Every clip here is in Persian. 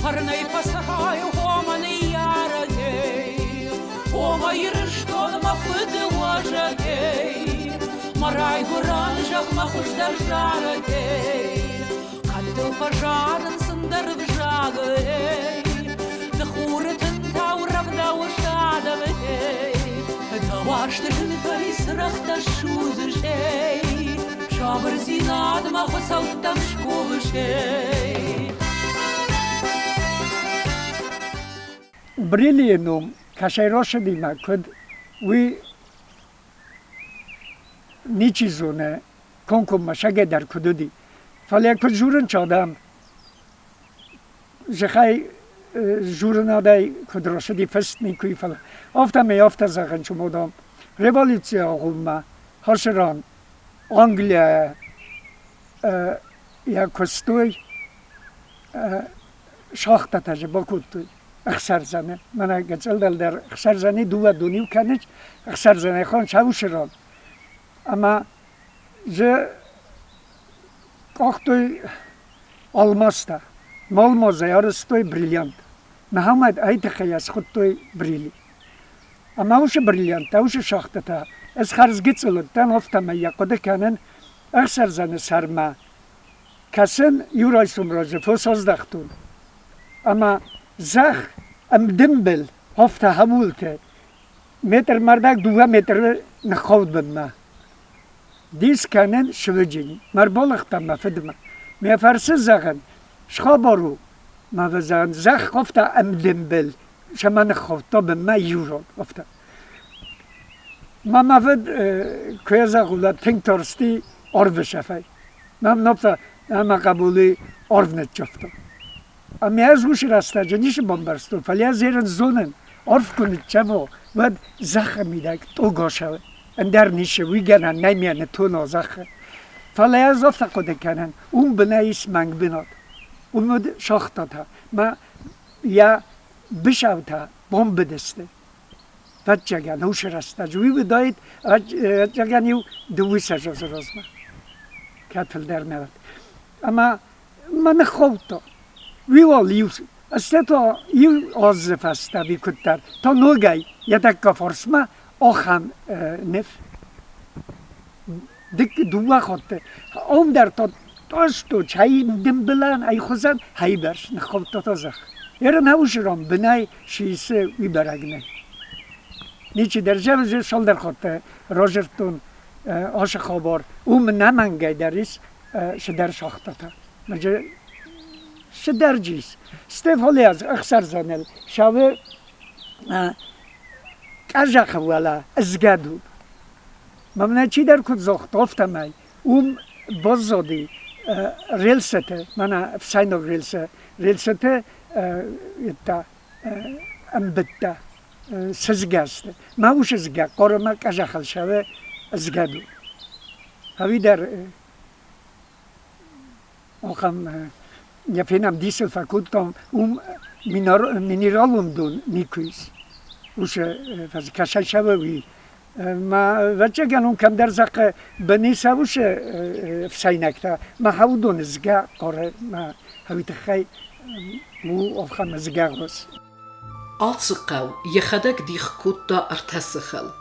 Парней посараю, хоманы ярагей, хомайыр что мафыды ложагей, марай гуранжах махуждар жарагей, кадыл пожарен сындар в жагей, дхурытын тауравда ушадавей, даваштын кайсрахта шузышей, шабыр зинад махосалтам шковышей. Брили нум кашайроша дима код ви ничизоне конкума шагедар кудуди фале код журен чадам жахай журнадай кодроша ди фест никуи фала афта ме афта захан чумодам революция гумма хашран Англия я костой шахта таже бакутуй خسرزنه من اگه چل در خسرزنی دو و دونیو کنیج خسرزنه خان چاوشران اما ز کاختوی آلماستا مالمازه یارستوی بریلیانت محمد ایت خیاس خودتوی بریلی اما اوش بریلیانت اوش شاخته تا از خرز گیتسلون تن افتم یکده کنن خسرزنه سرما کسن یورای سمراجه فوساز دختون اما زخ ام دنبل هفته همولته متر مردک 2 متر نخود بما دیس کنن شوجینی مر بالختم مفدم می فرس زخن شخابارو ما وزن زخ هفته ام دنبل شما نخود تا بما یوران هفته ما مفد که زخولا تنگ ترستی آرو شفای من نفته اما قبولی آرو نتجفته اما از گوش راسته جنیش بامبرستو فلی از ایران زونن عرف کنید چه و زخم میده تو گاشه اندر نیشه وی گنن نمیانه تو نازخه فلی از افتا قده کنن اون بناییس منگ بناد اون مد شاختا تا ما یا بشو تا بام بدسته و چگن هوش راسته جوی بداید چگن یو دوی سجاز رازمه کتل در میاد اما من خوب تا ویوال یوز است تا یو آزف است وی کتر تا نوگای یدک فرسما آخام نف دک دو خاطر آم در تا تاش تو چای دم بلن ای خوزن هی برش نخواد تا زخ یه نوش رام بنای شیسه وی برگنه نیچی در جوز شال در خاطر راجرتون آش خبر اوم نمانگای دریس شدر شاخته تا مجه شدرجیس استفاده از اخسر زنل شاوه کجا خواله ازگدو من چی در کد زخت افتمای اون بازدی ریلسته من افساینو ریلسته تا امبته سزگسته ما وش ازگد کارم کجا خال شاوه ازگدو هوی در آخام Я финам дисел факультом минералум дун никуис. Уше фаз кашайшавы. Ма вачаган он кам дарзак бениса уше фсайнакта. Ма хаудон зга коре ма хавитхай му офхам згагос. Алсыкау яхадак дих кутта артасыхал.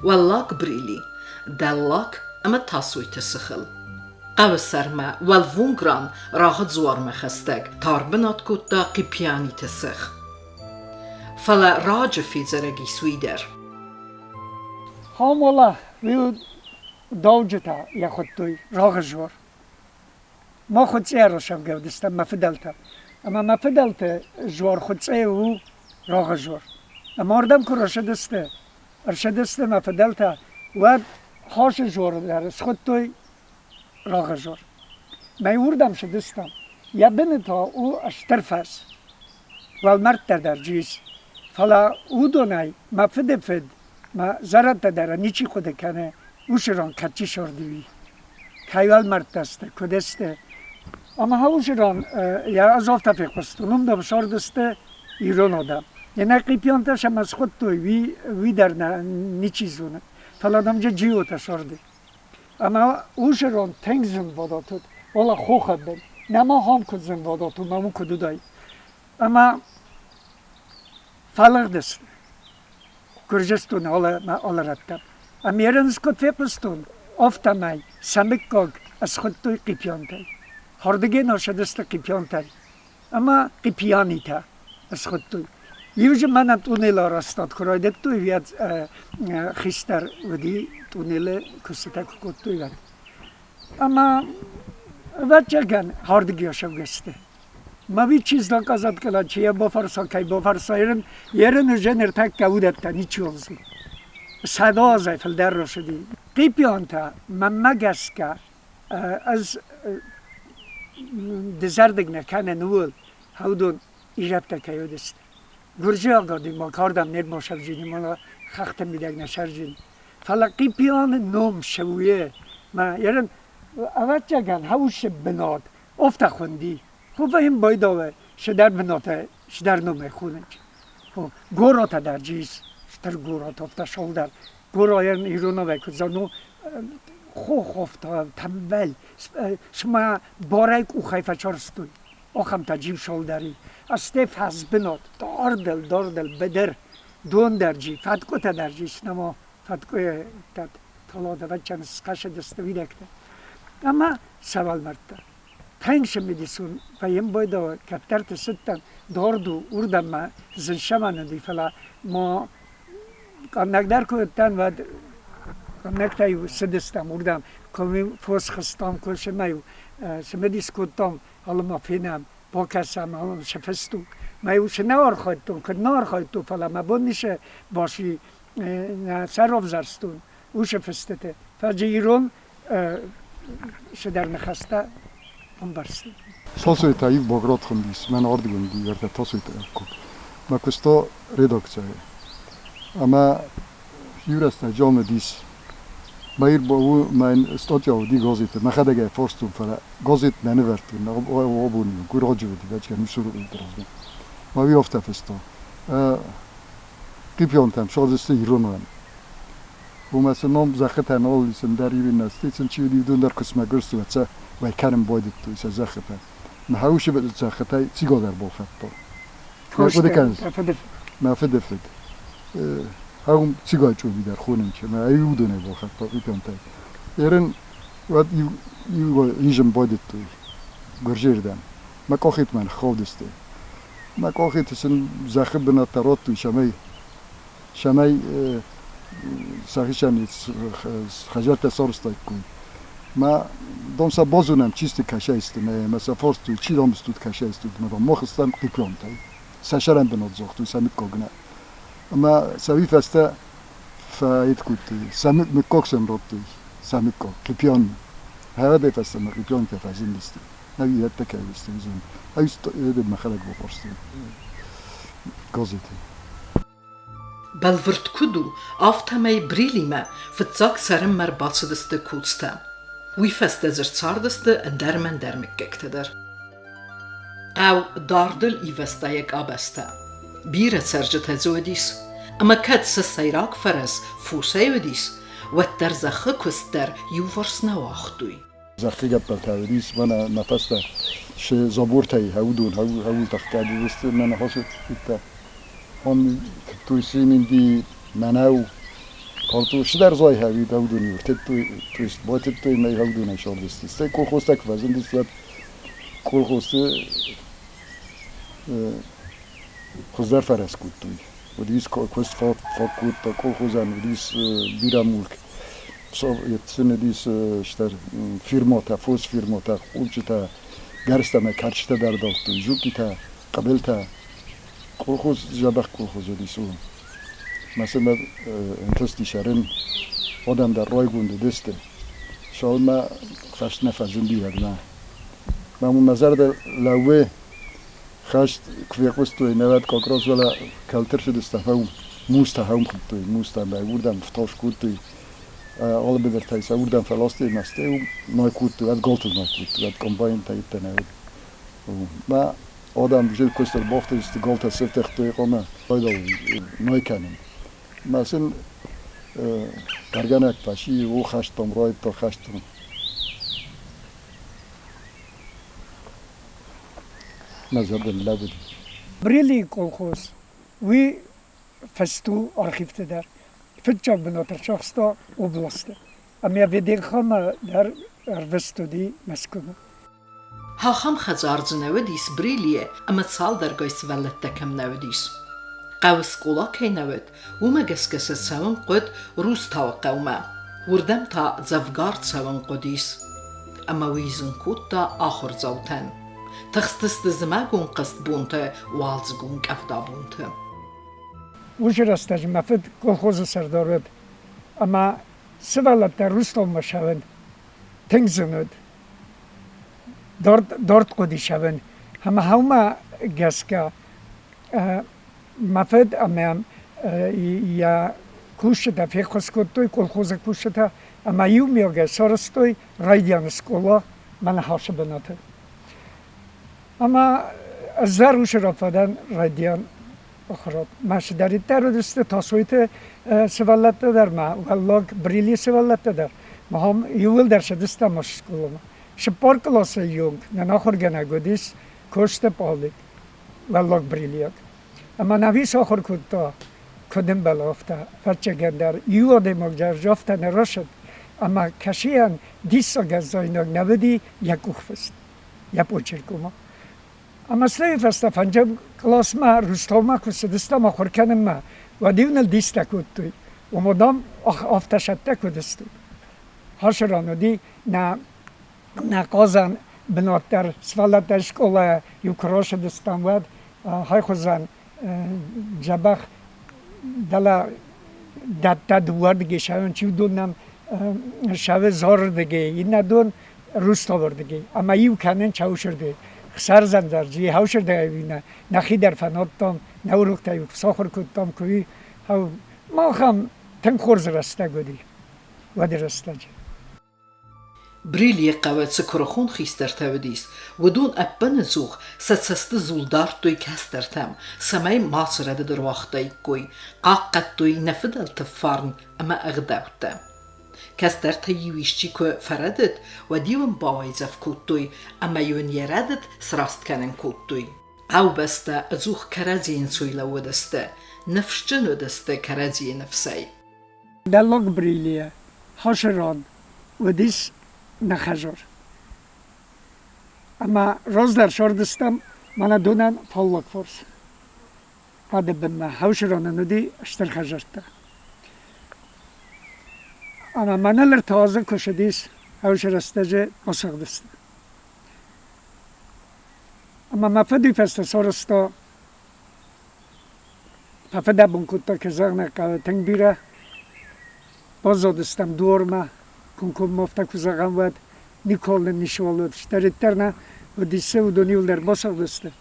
Валлак брили. Даллак ама тасуйтасыхал. قوسرما والفونگران راحت زوار مخستگ تاربنات کتا قیپیانی تسخ فلا راج فی زرگی سویدر هامولا ویو دوجتا یا خودتوی راغ جوار ما خود سه راشم گودستم مفدلتا اما مفدلتا جوار خود سه و راغ جوار اما اردم که راشدسته مفدلتا و خاش جوار درست خودتوی راغ جور من اوردم شدستم یا بین تا او اشترفس والمرد در جیس فلا او دونای ما فد ما زرد در نیچی خود کنه اوشران کچی شردوی کایوال مرد دسته کدسته اما ها اوشران یا از آفتا فیقستونم دم شردسته ایران آدم یه نقیپیان تاشم از خود توی وی در نیچی زونه فلا دم جا جیو تا شرده اما اوشران تنگ زن واداتود والا خوخه بین نما هم کد زن واداتود ممون کدو دای اما فالق دست گرجستون حالا رتب امیرنز کت وپستون افتمای سمکگ از خود توی قیپیان تای هردگی ناشدست قیپیان تای اما قیپیانی تا از خود توی یوج من تونل راستاد کرایدت توی ویاد خیستر ودی تونل کستک کت توی وید اما وچگن هردگی هاشو گسته ما بی چیز نکازد کلا چیه بافرسا کی بافرسا یرن جنر تک کودت تا نیچی وزی صدا ازای فلدر رو شدی قیپیان تا من مگس که از دزردگ نکنه نول هودون ایجاب تا که یودست گرجه آقا دی ما کاردم نیر ما شب جینی ما خخت میدگ نشر جین فلا قیپیان نوم شویه ما یرن اول جگن هوش بناد افت خوندی خوب این بایداوه شدر بناته شدر نومه خوننج گوراتا در جیز شدر گورات افت شولدر گورایرن ایرونا وکو زنو خوخ افتا تنبل شما بارک او خیفه چارستوی آخم تا جیب شولدری استف هز بناد داردل بدر دون در جی فتکو تا در جی سنما فتکوی تا تلاده وچن سقش دستوی دکته اما سوال مرده تنگش میدیسون و این باید کپتر تستن داردو اردم ما زنشمان دی فلا ما کنکدر کودتن و کنکتایو سدستم اردم کمی فوس خستم کلش میو سمدیس کودتم حالا ما فینم با کسم حالا شفستو میو شنوار خواهدتون که نار خواهدتو فلا ما بونیشه باشی سر افزرستون او شفستته فجیرون شدر نخسته Barste. Sassuita io bogrot khondis man ordigun di verta tasuita ecco ma questo redoxia ama jurasta jome dis ma ir bo mein stotjo di gozit ma khadage forstu fara gozit nenevertu na obuni guroju di večer misuru intrazno ma vi ofta festo kipiontam shozesti ironan Uma se nom zakhatan olisen dar yivin astitsin chidi dundar kısma görstüvetsa ve karim boydit tu ise zakhata ma hawshi bed zakhata tsigodar bo fatto Hoşte ma fedefet hawm tsigoj bidar khunin che ma ayudune bo fatto ipionta Eren wat you yijim boydit tu gorjirdan ma kokhit man khovdiste ma kokhit sin zakhibna tarot tu shamay Сахишани хажата сорстай куй. Ма домса бозунам чисти кашаисты, ма сафорсту чиломстут кашаисты, ма дом мохстам дипломтай. Сашарам бенот зохту самит когна. Ма савифаста фаит кути, самит мекоксен роту, самит кок, кипион. Хаваде фаста ма кипион те фазиндисти. Нави ятта кайвисти зун. Айсто эдем махалак бопорсти. Гозити. Balvırd kudu avtamay Brili me fıtzak sarım mer balsıdıstı kulsta. Uyfeste zırtsardıstı dermen dermek gektedir. Ev dardıl ivestayek abesta. Bire sercet hezodis. Ama kadse sayrak feres fusayodis. Vetter zakhı kuster yuvarsna vaxtuy. Zakhı gapaltavdis bana nafasta şey zaburtay havul tahtadi ist men hosu itta. On tuisin di manav kortu şidar zoy havi davduni urtet tuist botet tu may havduna shordisti ste kolkhostak vazin dislat kolkhostu khuzar faras kutu odis kost for kut kolkhozan odis biramulk so yetsene dis shtar firmota fos firmota ulchita garstama karshta dardoftu jukita qabelta kolkhoz jabakh kolkhozo disu mesela entosti sharin odam da roygundu deste sholma khashna fazindi yadna mamu nazarda lawe khash kveqostu nevat kokros wala kaltershi destafaum mustahaum khuttu musta la urdam ftosh kuttu all bedertay sa urdam falosti masteu noy kuttu at goltu noy kuttu at combine taytene ma Odam bujel koster bofte ist die Gold hat echt Roma Leute neu kennen. Ma sind karganak pashi u khashtom roy to khashtom. Nazar del labd. Брили колхоз, ви фесту архивте дар. Фитчак бенатърчахста областе. Ами веден хама дар арвестуди мескуну. Хахам хазарз نودیس بریلیه اما سال در گایس ولت دکم نودیس. قوس قولا کی نود و مگسکس سوان قد روز توقع ما وردم تا زفگارد سوان قدیس اما ویزن کود تا آخر زوتن تخستست زماگون قست بونته والزگون کفدا بونته. وش راستش مفید کلخوز سردارد اما سوالت در روستان مشاون تنگ زند دارد قدی شون همه گسکا مفید امام یا کوشته فیخوس کتوی کلخوز کوشته اما یو میگه سرستوی رایدیان اسکولا من هاش بناته اما از زروش رفتن رایدیان آخرات ماش دارید در دست تاسویت سوالت در ما ولی بریلی سوالت در ما هم یول در شدست ماش اسکولا شپار کلاس یونگ نخور گنگودیس کشته پالی ولی بریلیک اما نویس آخر کتا کدیم بلافته فچه گندر یو آدم اگر جافته نراشد اما کشیان دیسا گزاینگ نودی یک اوخفست یک پوچرکوما اما سلی فسته فنجم کلاس ما روستاما کسدستم آخر کنم ما و دیونل دیسته کتوی و مدام آفتشته کدستو هاشرانو دی نه قازن بناتر سوالت اشکاله یو کراش دستم ود های خوزن جبخ دلا دت دوردگی شون چی دونم شو زاردگی این ندون روستا وردگی اما یو کنن چاوشرده خسر زندرجی هاوشرده وینه نخی در فناتم نوروخته یو ساخر کتام کوی هاو ما خم تن خورز رسته گودی ودی رسته جی بریلی قوت سکرخون خیستر تودیس و دون ابن زوخ ستسست زولدار توی کستر تم سمای ماسرده در وقتای کوی قاقت توی نفدل تفارن اما اغداوته کستر تیویشچی که فردد و دیون باوی زف کود توی اما یون یردد سراست کنن کود توی او بسته ازوخ کرازین سوی لودسته نفشچن ودسته کرازی نفسی دلوگ بریلیه هاشران و دیس نخجار اما روز در شاردستم من دونن فالک فرس هده بنا هاوشرانه ندی اشتر خجارته اما منالر تازه کشدیس هاوشرستجه مساق دسته اما مفدی فسته سارستا مفده بونکوتا که زغنه قوه تنگ بیره بازادستم دورمه کنکول مفته کزاقم ود نیکال نشوالود شتریترنه و دیسه و دونیول در باسق دسته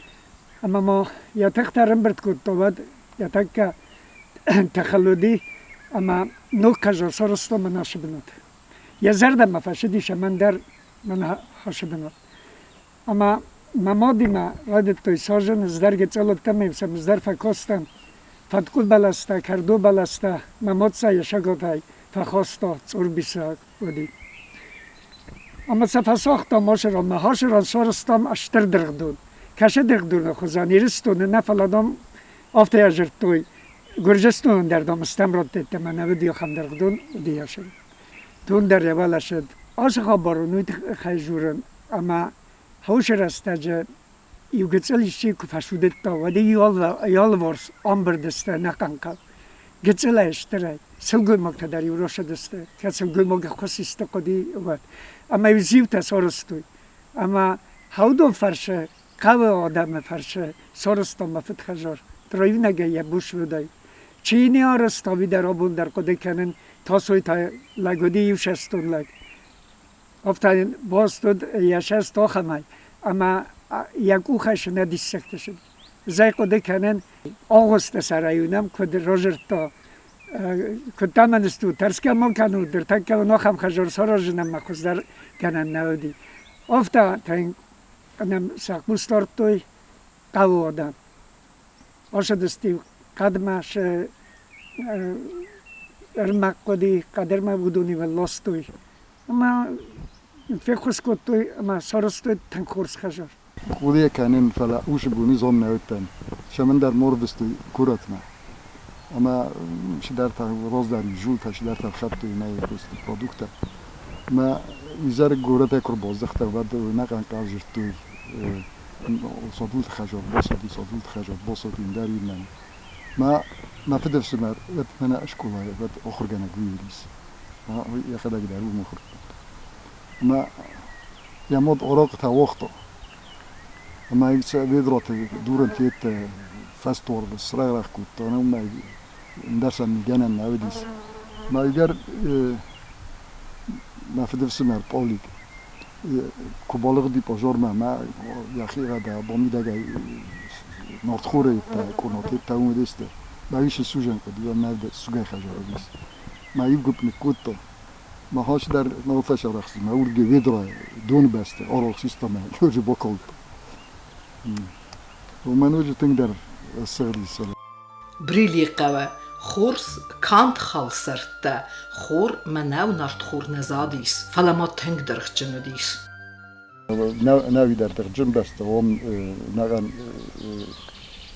اما ما یتک ترم برد کد ود یتک تخلودی اما نو کجا سارستا من هاشه بناد یه زردم مفشدیشه من در من هاشه بناد اما ممادی ما رادت توی ساجن ازدرگه چالت میفسم ازدر فکاستم فتکول بلسته کردو بلسته مماد سایه شگاتای فخواستا چور بیساک بودی اما سفه ساختم هاشران هاشران سارستم اشتر درگدون کشه درگدون خوزن ایرستونه نفلادم آفته اجر توی گرجستون دردم استمراد دیتم نودی خم درگدون دیگه شد دون در یوالا شد آسخا بارونوی خیجورن اما هاشر استجه یو گچلیشی که فشودت تا و دی یال ورس آمبردسته نکنکل گچله اشتره سلگوی مقتدر یو روشه دسته که سلگوی مقتدر خواستیسته قدی ود اما یو زیو تسارستوی اما هاودو فرشه قوه آدم فرشه سارستا مفت خجار درایو نگه یه بوش بودای چینی ها رستاوی در آبون در قده کنن تاسوی تا لگودی یو شستون لگ افتاد باز دود یه شست آخمای اما یک اوخش ندیست سکته شد زی قده کنن آغست سرایونم کد روژر تا کد تمنستو ترسکه ما کنو در تکه و ناخم خجار ساراجنم مخوز در کنن نودی افتاد تا این انم ساقبوستار توی قو آدم آشدستی قدمش ارمق قدی قدر ما بودونی و لاستوی اما فکرس کد توی اما سارستوی تنکورس خجار خودی کنن فلا اوش بونی زم نوتن شمن در مورد است کورت ما اما شدار تا روز داری جول تا شدار تا خط توی نه است پرودکت ما ایزار گورت اکر بازدخت بعد نکن کارجر توی صدول خجار باسد این داری من ما فدر سمر من اشکوله بعد آخر جنا گوییس ما یا خدا گدارو مخور ما یا مود اوراق تا وقتا ما ایش ویدرات دورن تیت فستور بسرعه کود تا نم ما درسن میگن نودیس ما اگر ما فدر سمر پالیک کوبالغ دی پاجور ما یا خیره دا بامی دگای نورتخوره تا کناتی تا اون دسته ما ایش سوژن کدی و مرد سوگه خجاره بیس ما ایو گپ نکوت ما هاش در نوفش رخصی ما اورگی ویدرای دون بسته آرال سیستم جوری بکل و من وجه تنگ در سری سال Брили قوة خورس كانت خالصرت خور مناو نارت خور نزاديس فلا ما تنگ درخ جنوديس ناوی در جن بسته وام نگن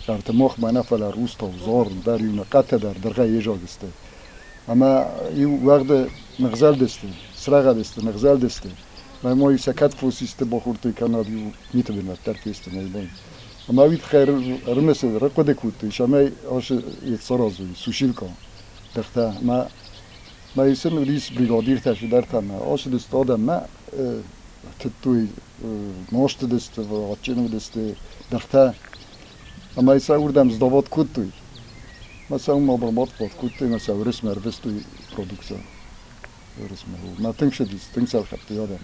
ارتماخ ما نفل روستا و زار در یون قطع درگاه یجا دسته اما یو وقت نغزل دسته سرعه دسته نغزل دسته ما یو سکت فوسیسته با خورتوی کانادیو میتونیم در کیسته میبینیم اما وید خیر رمسه رقده کوتی شما آش یتسرازوی سوشیل کن دخته ما یسن ریس بریگادیر تشو در تنه آش دست آدم ما تتوی ناشت دسته و آچینو دسته دخته اما یسا اردم زداوات کوتوی مثلا ما برباط باد کوتوی مثلا رسم روستوی پرودکسا رسم ما تنگ شدیست تنگ سال خطی آدم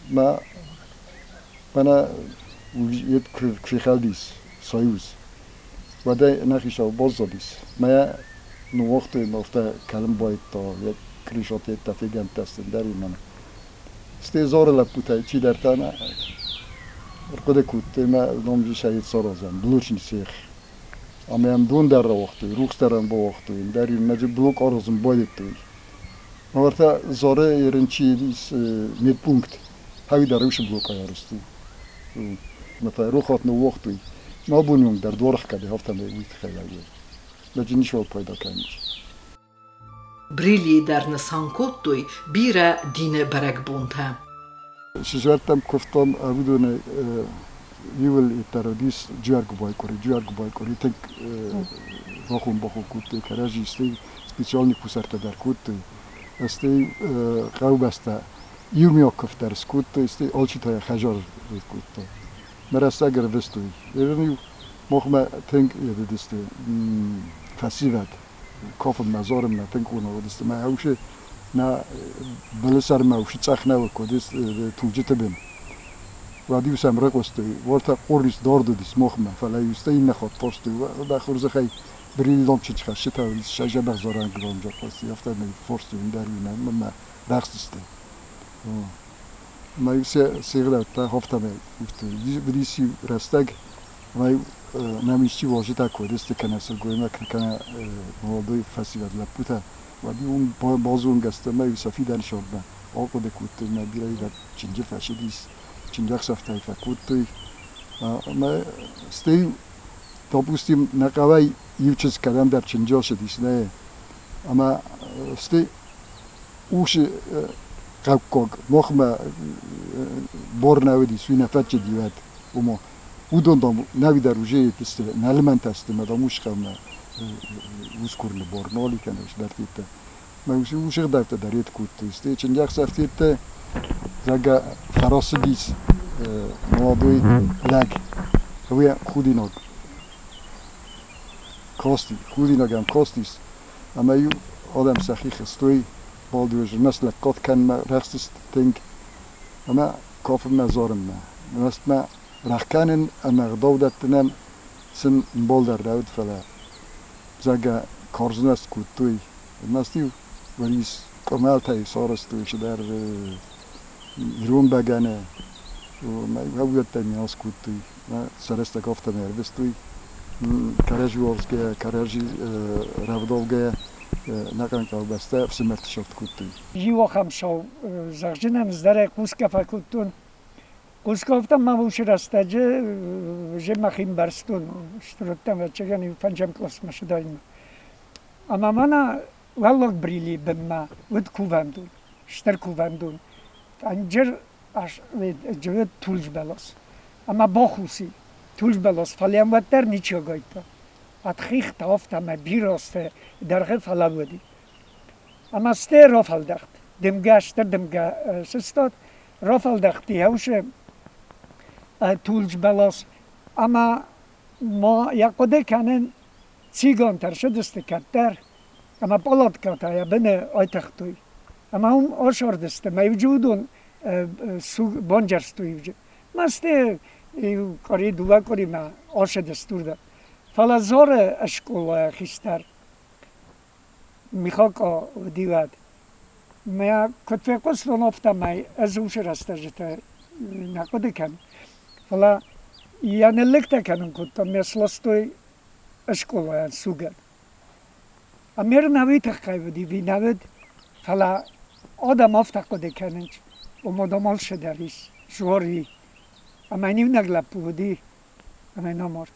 ما یه کریخالدیس سایوز و ده نخیش او باز دادیس ما نو وقتی مفته کلم باید تا یک کریشاتی تفیگم تستن داری من سته زار لپوته چی در تانه ارکده کوته ما نامجی شاید سارازم بلوچنی سیخ اما هم دون در وقتی روخ درم با وقتی داری مجه بلوک آرازم باید توی ما ورته زاره یرنچی دیس نیت پونکت هاوی در روش بلوک آیارستو مثلا روخات نو وقتی ما بونیم در دورخ کده هفته میوید خیلی بود لجه نیشوال پیدا کنیش Брили در نسانکوت توی بیره دین برگ بونده شجرتم کفتم ابودونه یول ترودیس جوار گوبای کوری تک باخون کوتی کراجی استی سپیشالنی پوسرت در کوتی استی قو بسته یومیو کفتر سکوت استی آلچی تای خجار کوتی مرسته اگر بستوی ایرانی مخمه تنگ یه دسته فسیوت کافم مزارم نه تنگ اونو دسته ما هوشه نه بلسر ما وشی تسخ نه وکودیس توجت بین و دیو سمرق وستوی ورتا قوریس دارد دیس مخمه فلا یسته این نخواد پرستوی و داخل خی بریلی دام چی چخش شتا ویس شجع بخزارن گرام جا پاستی یفته نی پرستوی این دروی نه من دخسته ما یوسه سیغل تا هفته می گفتوی بریسی رستگ ما نمیشی واجد اکودیست کنسل گویم کنه موضوع فسیلت لپوته و دی اون بازون گسته ما یوسه فیدن شد من آقا دکوته ما بیایی در چنجه فشدیست چنجه سفتای فکوته ما ستی تابوستیم نقوی یو چیز کردن در چنجه شدیست نه اما ستی اوش قبکاگ مخمه بار نودی سوی نفت چه دیوید اما او دندام نوی در روژه تسته نلمنت است مداموش خم اوز کرن بار نالی کنش در تیته ما اوش دفت دریت کود تسته چند یک سفتیت زگه فراس دیس موادوی لگ هوی خودی نگ کاستی خودی نگم کاستیست اما یو آدم سخی خستوی بالدوش مثل کات کن ما رخصست تنگ اما کافم مزارم ما مثل ما رخکانن اما غداودت نم سن بالدر داود فلا زگه کارزنست کود توی مستیو وریس کامل تای سارستوی شدر ایرون بگنه و ما هویت تمیاس کود توی ما سرست گفته مربستوی کارجی وارسگه کارجی روداوگه نکن که بسته سمرت شفت کود توی جیوا خمشاو زغجنم زدره کوسکه فکوتون Гускофтам мавуш растаджи же махим барстун штруттам вачагани панчам класс машдайм. Ама мана валлог брили бимма вид кувандун штар кувандун анджер аш джет тулж балас. Ама бохуси тулж балас фалям ватер ничего гайта. Атхих тафтам биросте дарге фалавди. Ама сте рофалдахт демга штар демга сестот рофалдахти яуше тулж балас. Ама ما یکوده کنن سیگان تر شد است کتر اما پالات کتا یا بنه آیتختوی اما هم آشار دسته موجودون بانجرستوی وجود مسته کاری دوا کاری ما آش دستور ده فلزار اشکول خیستر میخوا که دیواد ما کتفه قصدون افتا ما از اوش رسته جتا نکوده کن فلا я не лекта канун кутта меслостой школа сугад. А мер навит хайвди ви навит фала адам афтакоде канч умодамал шедарис жори амани наглапуди амена морт.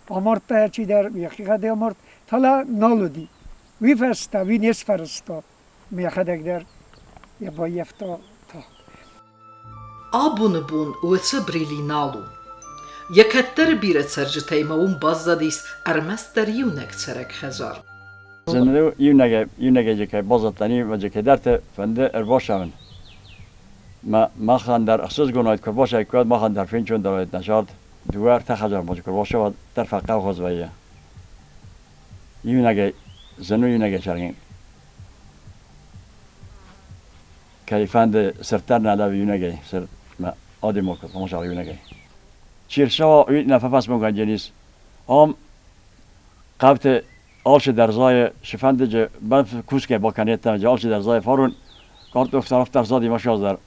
Аморта чи дар яхигаде аморт фала налуди. Ви фаста ви нес фарста мехадак дар я боефто Abunu bun uetse Brili nalu. Yekettere bire sercitey maun bazdadis ermest der yunek cerek xezar. Zendeu yunege jeke bazatani ve jeke derte fende erbaşamın. Ma xandar axsız gonayt ko başa kwad ma xandar finçon dalayt nashard duvar ta xajar moj ko başa der faqa xozvaya. Yunege zenu yunege chargin. Kayfande sertarna da yunege ser ما آدم وقت ما شاء الله ينقي. شيرشوا يتنا ففاس ممكن جنيس. قابت آلش درزای شفندج بعد کوسکه با کنیت تام آلش درزای فارون کارت افتار زادی ماشاء الله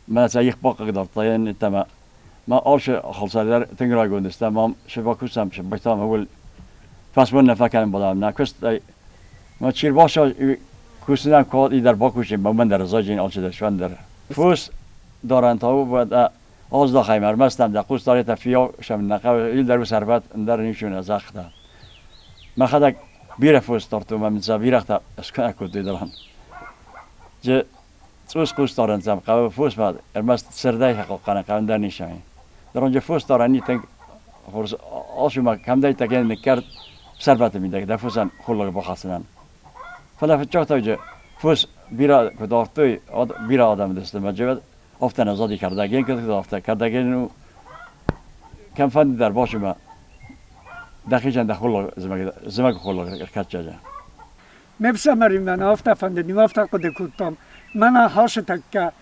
ما سایق باق قدرت طاین تام ما آلش خالص در تنگرای گوندست ما شبا کوسم شبا تام اول فاس من نفکرم بدم نکست ما شیر باشه کوسنم کار ایدر باکوشیم با من درزای جین آلش درشوند در فوس دارن تا و از داخل مرمستم در قوس داره تفیه شم نقاب ایل در سربت در نیشون از اختا ما خدا بیره فوس دارتم من زبیره تا اسکن کودی دارم ج توس قوس دارن زم قاب فوس بعد مرمست سردای حقیقتا قام در نیشون در اونجا فوس دارن نیتن فوس آشو ما کم دای تگن نکرد سربت میده در فوسن خلق بخاسنن فلا فتوه تا فوس بیره کدافتوی بیره آدم دست مجبور افتن آزادی کردگی که دافته کردگی نو کم فند در باشه ما دقیقاً دخول زمک خول کچه مبسم من افته فند نو افته کده کتام من هاش تک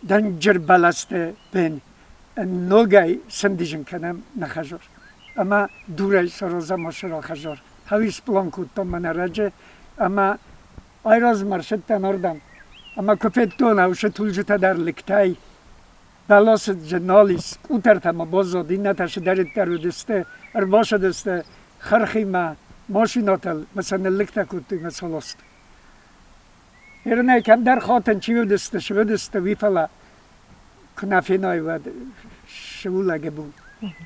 دنجر بلسته بین نوگای سندیجن کنم نخجور اما دوره سروزه ماشرا خجور هویس پلان کتام من رجه اما ایراز مرشد تناردم اما کفتون اوش تولجت در لکتای بلاس جنالیس اوترتم بازادی نتاش در ترودسته ارباش دسته خرخی ما ماشیناتل مثلا لکتا کتی مثلا است هرنه کم در خاطن چی دسته ویفلا کنافینای و شولگه بود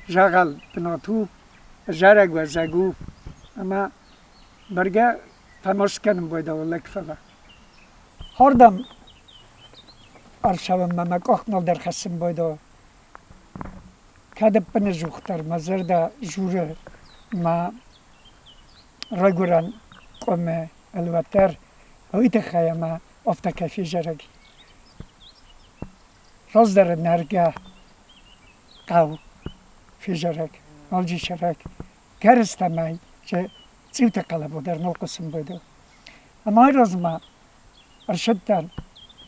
جاگل بناتو جرگ و زگو اما برگه تماش کنم باید اولک فلا هردم ارشاوم ممکاخ نال در خسم بایدا کدب پنجوختر مزرده جوره ما رگوران قوم الوتر اویت خیمه افتا کفی جرگی راز در نرگه قو فی جرگ نالجی شرگ گرستمای که چیوت قلبو در نال قسم بایدا اما ای راز ما ارشدتن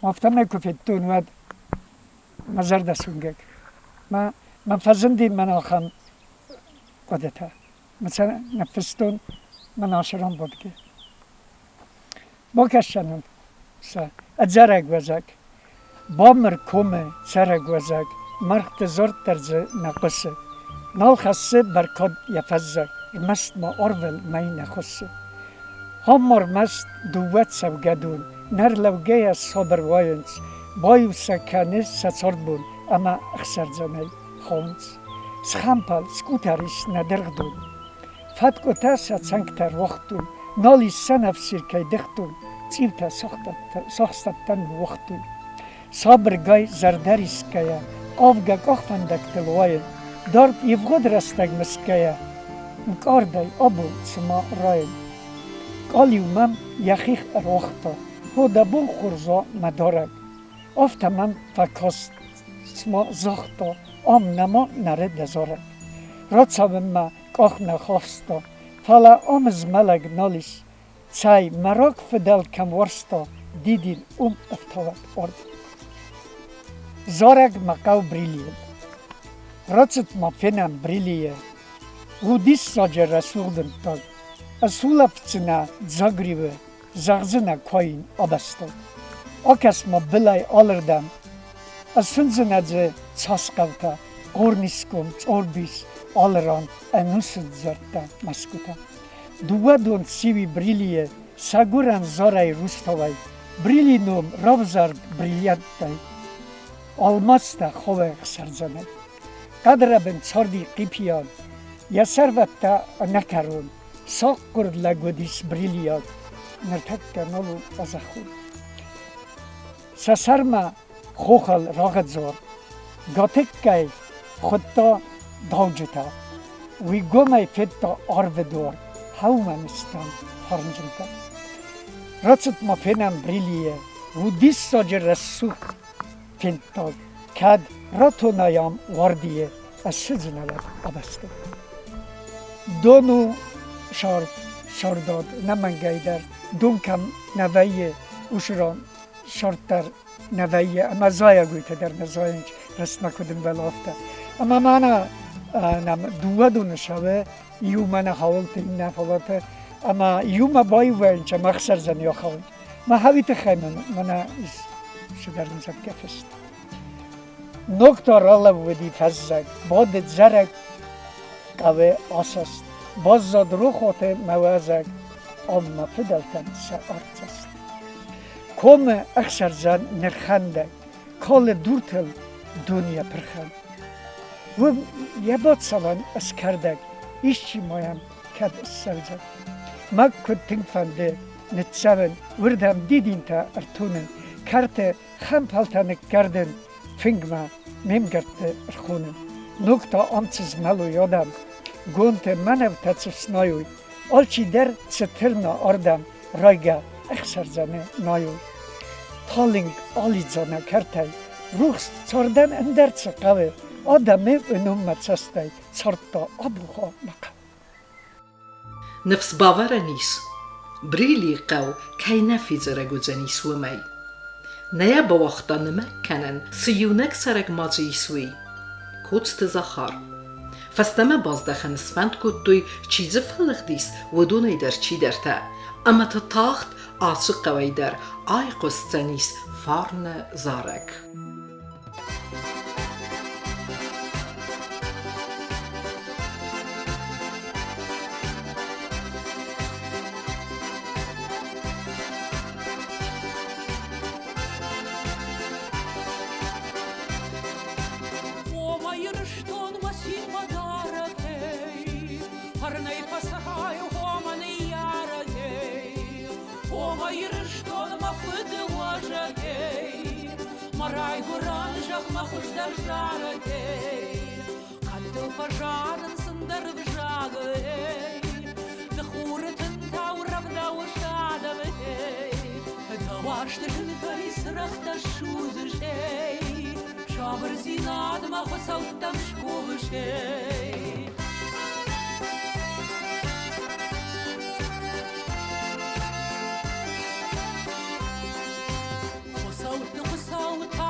مفتمه کفتون ود مزرده سونگک ما فزندی من آخم قدتا مثلا نفستون من آشران بودگه با کشنون ادزرگ وزک با مرکومه سرگ وزک مرخت زرد درز نقصه نال خسه برکاد یفزک مست ما اورول می نخصه همار مست دوت سوگدون نر لوگه از صبر واینس بایو سکنه سسرد بون اما اخسرزانه خونز سخمپل سکوتریس ندرگدون فتکوتا سانکتر وقتون نالی سنف سرکای دختون چیوتا ساختن وقتون صبر گای زردریس کیا آفگا کافندک تلوای دارد یفگود رستگ مسکیا مکاردای آبو سما رای قالیومم یخیخ روختا هودا بون خورزا مدارگ آفتمم فکاست سما زختا آم نما نره دزارگ راتسابم کاخ نخواستا فلا آمز ملگ نالیس چای مراک فدل کم ورستا دیدین افتاوت ارد زارگ مقاو بریلیه راتست ما فینم بریلیه و دیس ساجه رسولدن تاگ اصولا فچنا زاگریوه زغزنه کوین آبستا آکس ما بلای آلردم اصنزنه زه چاسقوتا قرنیسکم چوربیس آلران انوسد زرتا مسکوتا دوه دون سیوی بریلیه ساگورن زارای روستوای بریلی نوم روزارد بریلیانت تای almazda خواه خسرزنه قدر بن چاردی قیپیان یا سروتا نکرون ساق کرد لگودیس بریلیان نرتک کنالو ازخون سسرما خوخل راغت زور گاتک کای خودتا داوجتا وی گومای فتا آرو دور هاومنستان فرنجنتا راتست ما فینم بریلیه و دیس ساجر رسوخ فینتاگ کد راتو نایام واردیه از سزنالد آبسته دونو شارداد نمنگای در دون کم نویه اوشران شاردتر نویه اما زایا گویته در نزاینج رست نکدن بلافته اما مانا دوه دونه شوه یو مانا حاولت این نفالاته اما یو ما بای وینچه مخسر زن یا خواه ما هاویت خیمه مانا شدر نزد گفست نکتا رالا ودی فزگ باد زرگ قوه آسست باز زاد رو خوته موازگ اما فدلتن ساعت است کوم اخسر زن نرخنده کال دورتل دنیا پرخند و یه باد سوان از کردگ ایشچی مایم کد سلزد ما کد تنگفنده نتسوان وردم دیدین تا ارتونن کرت خمپلتنک کردن فنگما میمگرده ارخونن نکتا آمچز ملو یادم گونت منو تچس نایوی آلچی در سترنا آردم رایگا اخسر زنه نایوی تالینگ آلی زنه کرتای روخست چاردن اندر چقوه آدمه ونوم مچستای چارتا آبوخا مقا نفس باور نیست بریلی قو کی نفیزره گزنیس و می نیا با وقتا نمکنن سیونک سرک مازی سوی کوتست زخار فستمه بازدخن اسفند کد توی چیز فلق دیس و دونی در چی در تا اما تا تاخت آسو قوی در آی قستنیس فارن زارک Марай гуранжах махуш дар жарагей Кальду пажаран сындар в жагей Да хурытын таурав да ушадавей Да вашты жынкай сырахта шузышей Шабыр зинад махусалтам шкувышей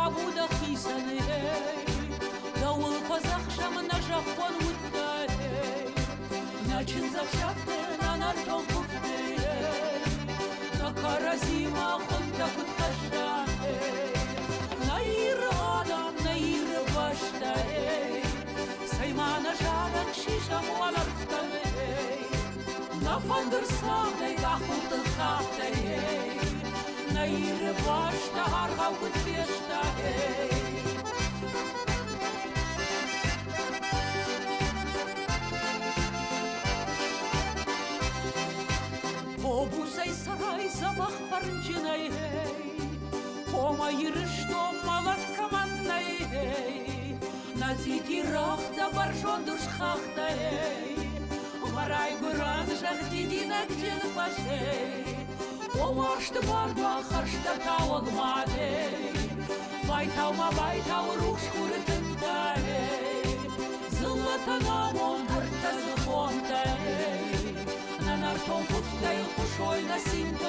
Табуда хисаны Дауыл пазах шамына жахван уттарей Начин завшафты нанар толкуфтей Такара зима хунта куткаштарей Наир адам, наир баштарей Саймана жарак шишам уаларфтарей Нафандыр сағдай гахултын қақтарей Наир башта харгау кутфешта эй манчинай, Ома ирышто малат командной, На титирах да баржон душхахтай, Варай гуран жахдидина гден пашей, Олашты барба харшта тауагмадей, Байтаума байтау руш курытынтай, Зылатана мон бұртта зыхонтай, Нанартон пуфтай кушой насинтай,